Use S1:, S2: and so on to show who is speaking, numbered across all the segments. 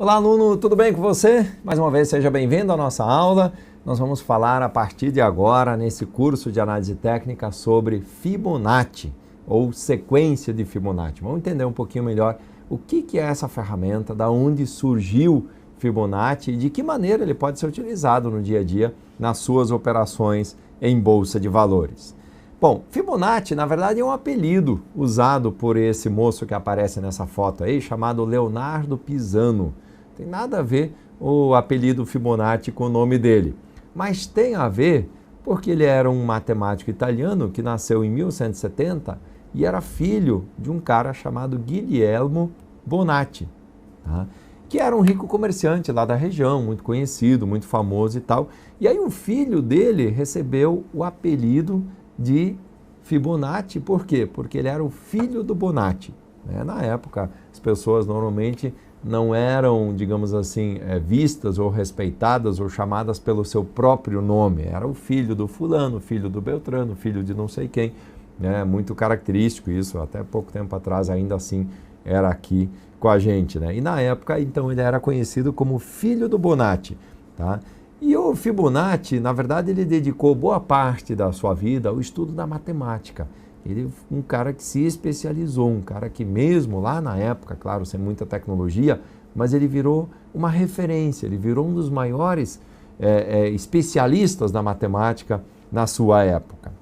S1: Olá, aluno, tudo bem com você? Mais uma vez, seja bem-vindo à nossa aula. Nós vamos falar a partir de agora, nesse curso de análise técnica, sobre Fibonacci, ou sequência de Fibonacci. Vamos entender um pouquinho melhor o que é essa ferramenta, da onde surgiu Fibonacci e de que maneira ele pode ser utilizado no dia a dia nas suas operações em bolsa de valores. Bom, Fibonacci, na verdade, é um apelido usado por esse moço que aparece nessa foto aí, chamado Leonardo Pisano. Tem nada a ver o apelido Fibonacci com o nome dele, mas tem a ver porque ele era um matemático italiano que nasceu em 1170 e era filho de um cara chamado Guglielmo Bonatti, tá? Que era um rico comerciante lá da região, muito conhecido, muito famoso e tal. E aí o filho dele recebeu o apelido de Fibonacci, por quê? Porque ele era o filho do Bonatti, né? Na época, as pessoas normalmente não eram, digamos assim, vistas ou respeitadas ou chamadas pelo seu próprio nome. Era o filho do fulano, filho do Beltrano, filho de não sei quem, né? Muito característico isso, até pouco tempo atrás ainda assim era aqui com a gente, né? E na época, então, ele era conhecido como filho do Bonatti, tá? E o Fibonacci, na verdade, ele dedicou boa parte da sua vida ao estudo da matemática. Ele é um cara que se especializou, um cara que mesmo lá na época, claro, sem muita tecnologia, mas ele virou uma referência, ele virou um dos maiores especialistas da matemática na sua época.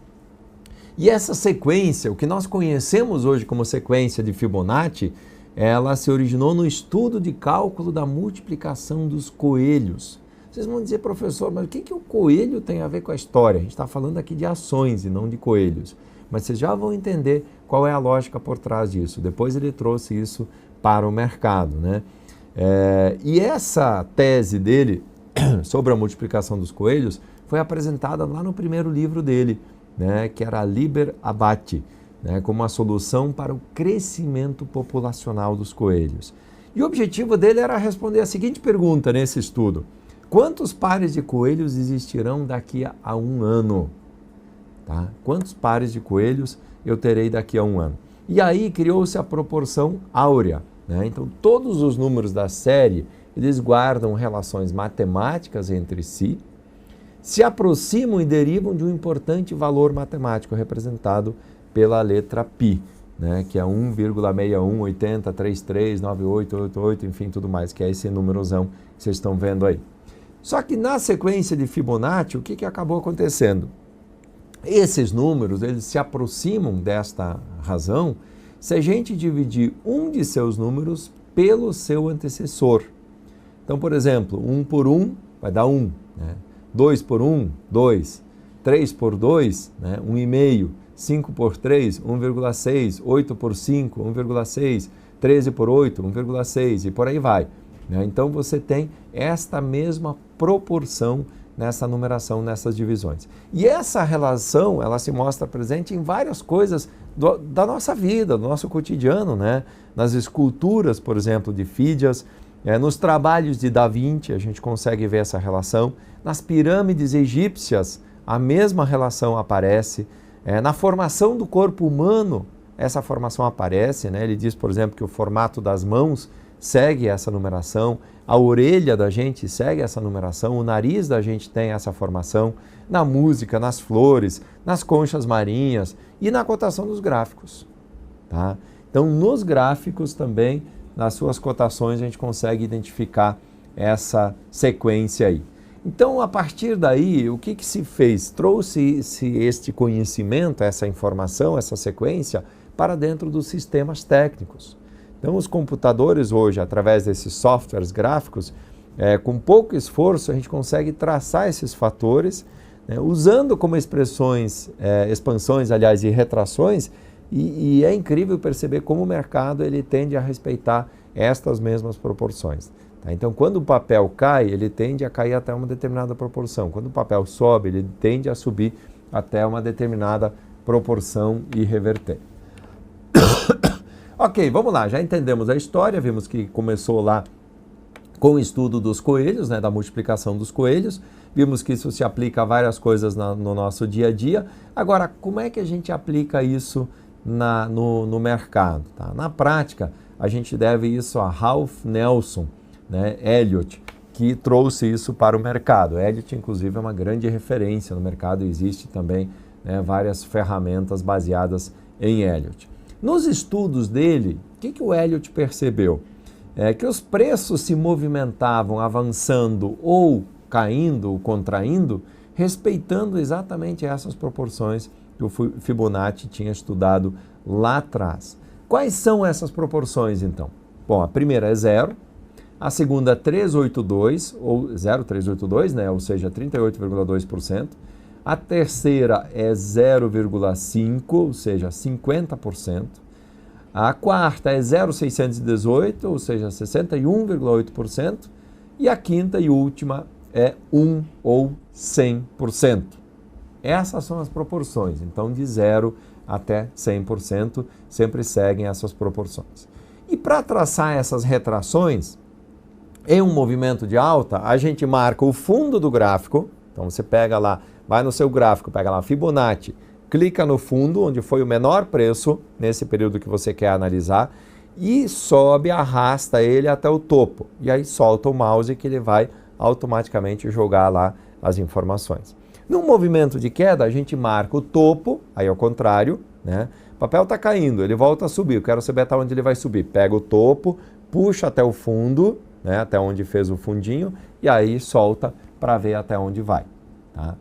S1: E essa sequência, o que nós conhecemos hoje como sequência de Fibonacci, ela se originou no estudo de cálculo da multiplicação dos coelhos. Vocês vão dizer, professor, mas o que o coelho tem a ver com a história? A gente está falando aqui de ações e não de coelhos. Mas vocês já vão entender qual é a lógica por trás disso. Depois ele trouxe isso para o mercado, né? E essa tese dele sobre a multiplicação dos coelhos foi apresentada lá no primeiro livro dele, né? Que era Liber Abaci, né? Como uma solução para o crescimento populacional dos coelhos. E o objetivo dele era responder a seguinte pergunta nesse estudo: quantos pares de coelhos existirão daqui a um ano? Tá? Quantos pares de coelhos eu terei daqui a um ano? E aí criou-se a proporção áurea, né? Então, todos os números da série, eles guardam relações matemáticas entre si, se aproximam e derivam de um importante valor matemático representado pela letra π, né? Que é 1,6180339888, enfim, tudo mais, que é esse númerozão que vocês estão vendo aí. Só que na sequência de Fibonacci, o que acabou acontecendo? Esses números, eles se aproximam desta razão se a gente dividir um de seus números pelo seu antecessor. Então, por exemplo, 1 por 1 vai dar 1, né? 2 por 1, 2, 3 por 2, né? 1,5, 5 por 3, 1,6, 8 por 5, 1,6, 13 por 8, 1,6 e por aí vai, né? Então, você tem esta mesma proporção nessa numeração, nessas divisões. E essa relação, ela se mostra presente em várias coisas da nossa vida, do nosso cotidiano, né? Nas esculturas, por exemplo, de Fídias, nos trabalhos de Da Vinci, a gente consegue ver essa relação. Nas pirâmides egípcias, a mesma relação aparece. Na formação do corpo humano, essa formação aparece, né? Ele diz, por exemplo, que o formato das mãos segue essa numeração, a orelha da gente segue essa numeração, o nariz da gente tem essa formação, na música, nas flores, nas conchas marinhas e na cotação dos gráficos, tá? Então, nos gráficos também, nas suas cotações, a gente consegue identificar essa sequência aí. Então, a partir daí, o que se fez? Trouxe-se este conhecimento, essa informação, essa sequência, para dentro dos sistemas técnicos. Então, os computadores hoje, através desses softwares gráficos, com pouco esforço, a gente consegue traçar esses fatores, né, usando como expressões, expansões, aliás, e retrações, e é incrível perceber como o mercado ele tende a respeitar estas mesmas proporções. Tá? Então, quando o papel cai, ele tende a cair até uma determinada proporção. Quando o papel sobe, ele tende a subir até uma determinada proporção e reverter. Ok, vamos lá, já entendemos a história, vimos que começou lá com o estudo dos coelhos, né, da multiplicação dos coelhos, vimos que isso se aplica a várias coisas no nosso dia a dia. Agora, como é que a gente aplica isso no mercado? Tá? Na prática, a gente deve isso a Ralph Nelson, né, Elliott, que trouxe isso para o mercado. Elliott, inclusive, é uma grande referência no mercado, existe também, né, várias ferramentas baseadas em Elliott. Nos estudos dele, o que o Elliott percebeu? É que os preços se movimentavam avançando ou caindo ou contraindo, respeitando exatamente essas proporções que o Fibonacci tinha estudado lá atrás. Quais são essas proporções, então? Bom, a primeira é 0, a segunda 382, ou 0,382, né? Ou seja, 38,2%. A terceira é 0,5, ou seja, 50%. A quarta é 0,618, ou seja, 61,8%. E a quinta e última é 1 ou 100%. Essas são as proporções. Então, de 0 até 100%, sempre seguem essas proporções. E para traçar essas retrações, em um movimento de alta, a gente marca o fundo do gráfico. Então, você pega lá, vai no seu gráfico, pega lá Fibonacci, clica no fundo, onde foi o menor preço nesse período que você quer analisar, e sobe, arrasta ele até o topo. E aí solta o mouse que ele vai automaticamente jogar lá as informações. Num movimento de queda, a gente marca o topo, aí ao contrário, né? O papel está caindo, ele volta a subir, eu quero saber até onde ele vai subir. Pega o topo, puxa até o fundo, né? Até onde fez o fundinho, e aí solta para ver até onde vai. Tá?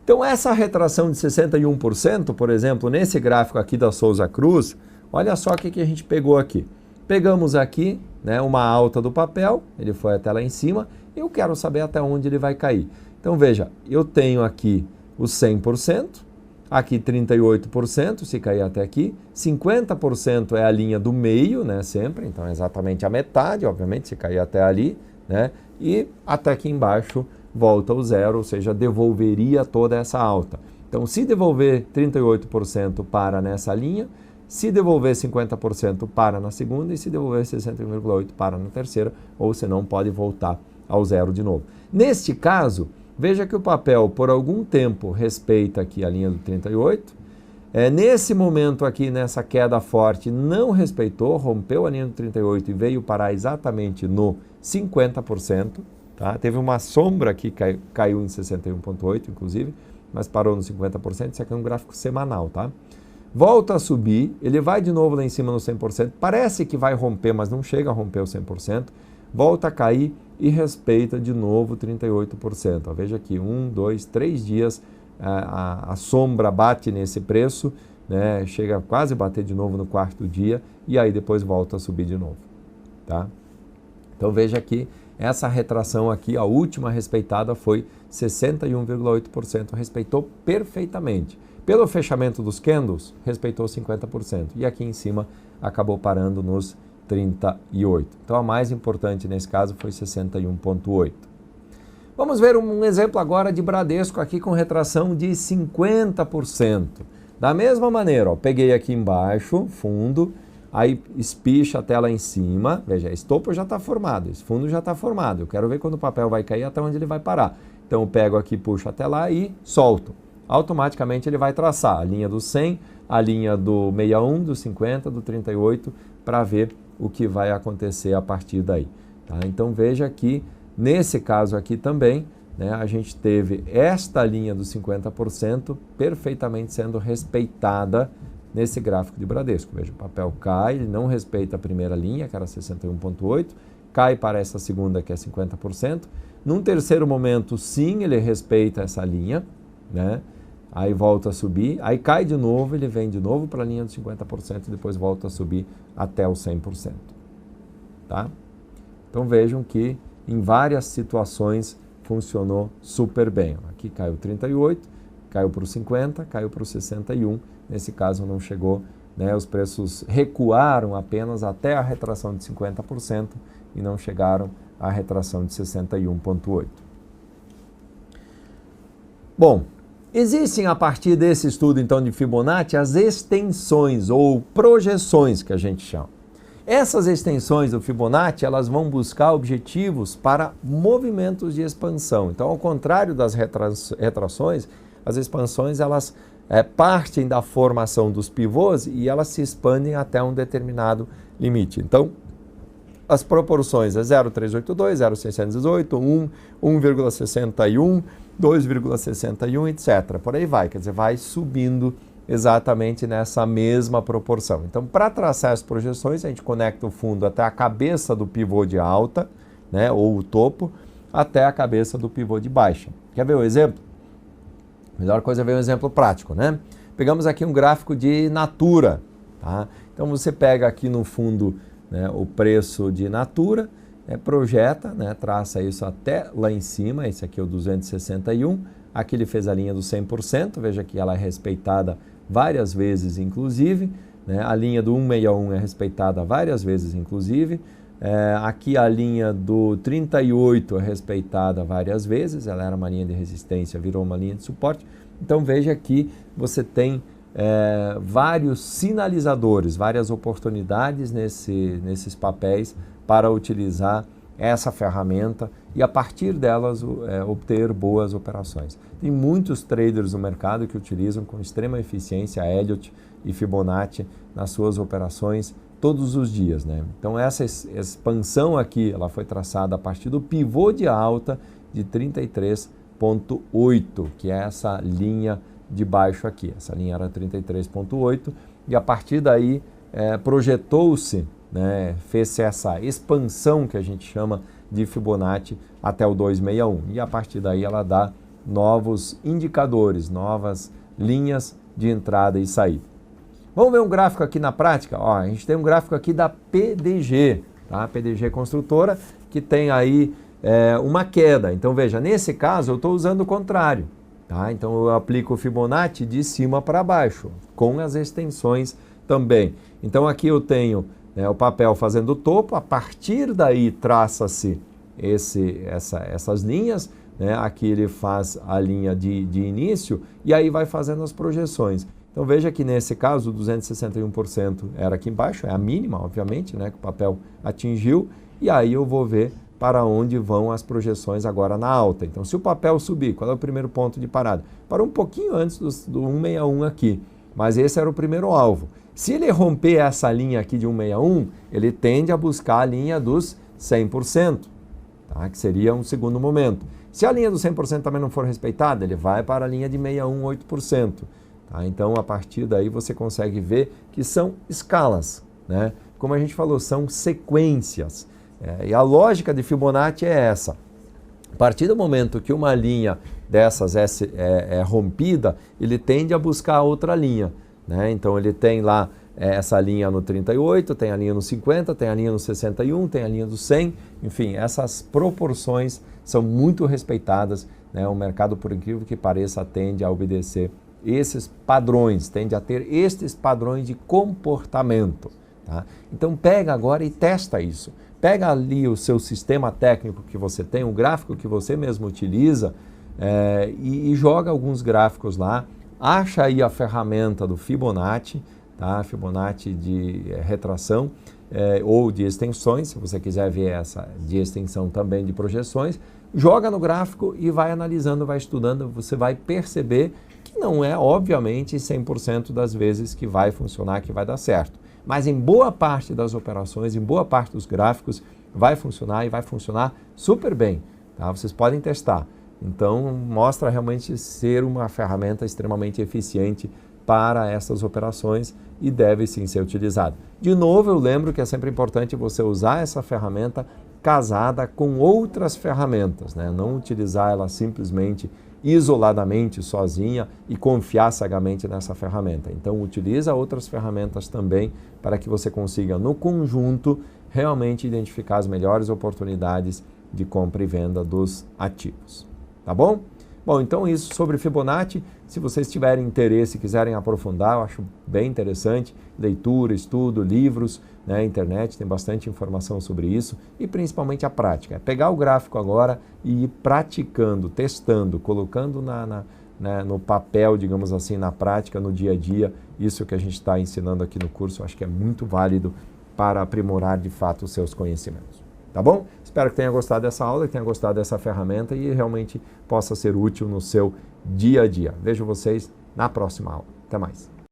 S1: Então essa retração de 61%, por exemplo, nesse gráfico aqui da Souza Cruz, olha só o que a gente pegou aqui. Pegamos aqui, né, uma alta do papel, ele foi até lá em cima, eu quero saber até onde ele vai cair. Então veja, eu tenho aqui os 100%, aqui 38%, se cair até aqui, 50% é a linha do meio, né, sempre, então é exatamente a metade, obviamente, se cair até ali, né, e até aqui embaixo volta ao zero, ou seja, devolveria toda essa alta. Então, se devolver 38% para nessa linha, se devolver 50% para na segunda e se devolver 61,8% para na terceira, ou senão pode voltar ao zero de novo. Neste caso, veja que o papel por algum tempo respeita aqui a linha do 38, nesse momento aqui, nessa queda forte, não respeitou, rompeu a linha do 38 e veio parar exatamente no 50%, tá? Teve uma sombra aqui, caiu em 61,8 inclusive, mas parou no 50%, isso aqui é um gráfico semanal, tá? Volta a subir, ele vai de novo lá em cima no 100%, parece que vai romper, mas não chega a romper o 100%, volta a cair e respeita de novo 38%. Ó, veja aqui, 1, 2, 3 dias a sombra bate nesse preço, né, chega a quase bater de novo no quarto dia e aí depois volta a subir de novo. Tá? Então veja aqui, essa retração aqui, a última respeitada foi 61,8%, respeitou perfeitamente. Pelo fechamento dos candles, respeitou 50%. E aqui em cima acabou parando nos 38%. Então a mais importante nesse caso foi 61,8%. Vamos ver um exemplo agora de Bradesco aqui com retração de 50%. Da mesma maneira, ó, peguei aqui embaixo, fundo, aí espicha até lá em cima. Veja, esse topo já está formado, esse fundo já está formado. Eu quero ver quando o papel vai cair até onde ele vai parar. Então eu pego aqui, puxo até lá e solto. Automaticamente ele vai traçar a linha do 100, a linha do 61, do 50, do 38, para ver o que vai acontecer a partir daí. Tá? Então veja que, nesse caso aqui também, né, a gente teve esta linha dos 50% perfeitamente sendo respeitada nesse gráfico de Bradesco. Veja, o papel cai, ele não respeita a primeira linha, que era 61,8%, cai para essa segunda, que é 50%. Num terceiro momento, sim, ele respeita essa linha, né? Aí volta a subir, aí cai de novo, ele vem de novo para a linha dos 50% e depois volta a subir até os 100%. Tá? Então vejam que em várias situações funcionou super bem. Aqui caiu 38, caiu para o 50, caiu para o 61. Nesse caso não chegou, né? Os preços recuaram apenas até a retração de 50% e não chegaram à retração de 61,8%. Bom, existem a partir desse estudo então de Fibonacci as extensões ou projeções que a gente chama. Essas extensões do Fibonacci, elas vão buscar objetivos para movimentos de expansão. Então, ao contrário das retrações, as expansões elas partem da formação dos pivôs e elas se expandem até um determinado limite. Então, as proporções é 0,382, 0,618, 1, 1,61, 2,61, etc. Por aí vai, quer dizer, vai subindo exatamente nessa mesma proporção. Então, para traçar as projeções, a gente conecta o fundo até a cabeça do pivô de alta, né, ou o topo, até a cabeça do pivô de baixa. Quer ver o exemplo? A melhor coisa é ver um exemplo prático, né? Pegamos aqui um gráfico de Natura, tá? Então, você pega aqui no fundo, né, o preço de Natura, projeta, né, traça isso até lá em cima, esse aqui é o 261, aqui ele fez a linha do 100%, veja que ela é respeitada várias vezes, inclusive, né, a linha do 161 é respeitada várias vezes, inclusive, aqui a linha do 38 é respeitada várias vezes, ela era uma linha de resistência, virou uma linha de suporte, então veja que você tem vários sinalizadores, várias oportunidades nesses papéis para utilizar essa ferramenta e a partir delas obter boas operações. Tem muitos traders no mercado que utilizam com extrema eficiência Elliott e Fibonacci nas suas operações todos os dias, né? Então essa expansão aqui, ela foi traçada a partir do pivô de alta de 33,8, que é essa linha de baixo aqui. Essa linha era 33,8 e a partir daí projetou-se, né, fez essa expansão que a gente chama de Fibonacci até o 261 e a partir daí ela dá novos indicadores, novas linhas de entrada e saída. Vamos ver um gráfico aqui na prática? Ó, a gente tem um gráfico aqui da PDG, tá? PDG Construtora, que tem aí uma queda. Então veja, nesse caso eu estou usando o contrário. Tá? Então eu aplico o Fibonacci de cima para baixo, com as extensões também. Então aqui eu tenho o papel fazendo o topo, a partir daí traça-se essas linhas, né? Aqui ele faz a linha de início e aí vai fazendo as projeções. Então veja que nesse caso 261% era aqui embaixo, é a mínima, obviamente, né, que o papel atingiu, e aí eu vou ver para onde vão as projeções agora na alta. Então se o papel subir, qual é o primeiro ponto de parada? Para um pouquinho antes do 161 aqui, mas esse era o primeiro alvo. Se ele romper essa linha aqui de 161, ele tende a buscar a linha dos 100%, tá? Que seria um segundo momento. Se a linha dos 100% também não for respeitada, ele vai para a linha de 618%. Tá? Então, a partir daí, você consegue ver que são escalas, né? Como a gente falou, são sequências. E a lógica de Fibonacci é essa. A partir do momento que uma linha dessas é rompida, ele tende a buscar outra linha, né? Então, ele tem lá essa linha no 38, tem a linha no 50, tem a linha no 61, tem a linha do 100. Enfim, essas proporções são muito respeitadas, né? O mercado, por incrível que pareça, tende a obedecer esses padrões, tende a ter estes padrões de comportamento. Tá? Então pega agora e testa isso. Pega ali o seu sistema técnico que você tem, o gráfico que você mesmo utiliza e joga alguns gráficos lá. Acha aí a ferramenta do Fibonacci, tá? Fibonacci de retração ou de extensões, se você quiser ver essa de extensão também de projeções. Joga no gráfico e vai analisando, vai estudando, você vai perceber que não é, obviamente, 100% das vezes que vai funcionar, que vai dar certo. Mas em boa parte das operações, em boa parte dos gráficos, vai funcionar e vai funcionar super bem. Tá? Vocês podem testar. Então, mostra realmente ser uma ferramenta extremamente eficiente para essas operações e deve sim ser utilizada. De novo, eu lembro que é sempre importante você usar essa ferramenta casada com outras ferramentas, né? Não utilizar ela simplesmente isoladamente, sozinha e confiar cegamente nessa ferramenta. Então, utiliza outras ferramentas também para que você consiga, no conjunto, realmente identificar as melhores oportunidades de compra e venda dos ativos. Tá bom? Bom, então isso sobre Fibonacci. Se vocês tiverem interesse e quiserem aprofundar, eu acho bem interessante. Leitura, estudo, livros, né, internet, tem bastante informação sobre isso e principalmente a prática. É pegar o gráfico agora e ir praticando, testando, colocando no papel, digamos assim, na prática, no dia a dia. Isso que a gente está ensinando aqui no curso, eu acho que é muito válido para aprimorar de fato os seus conhecimentos. Tá bom? Espero que tenha gostado dessa aula, que tenha gostado dessa ferramenta e realmente possa ser útil no seu dia a dia. Vejo vocês na próxima aula. Até mais.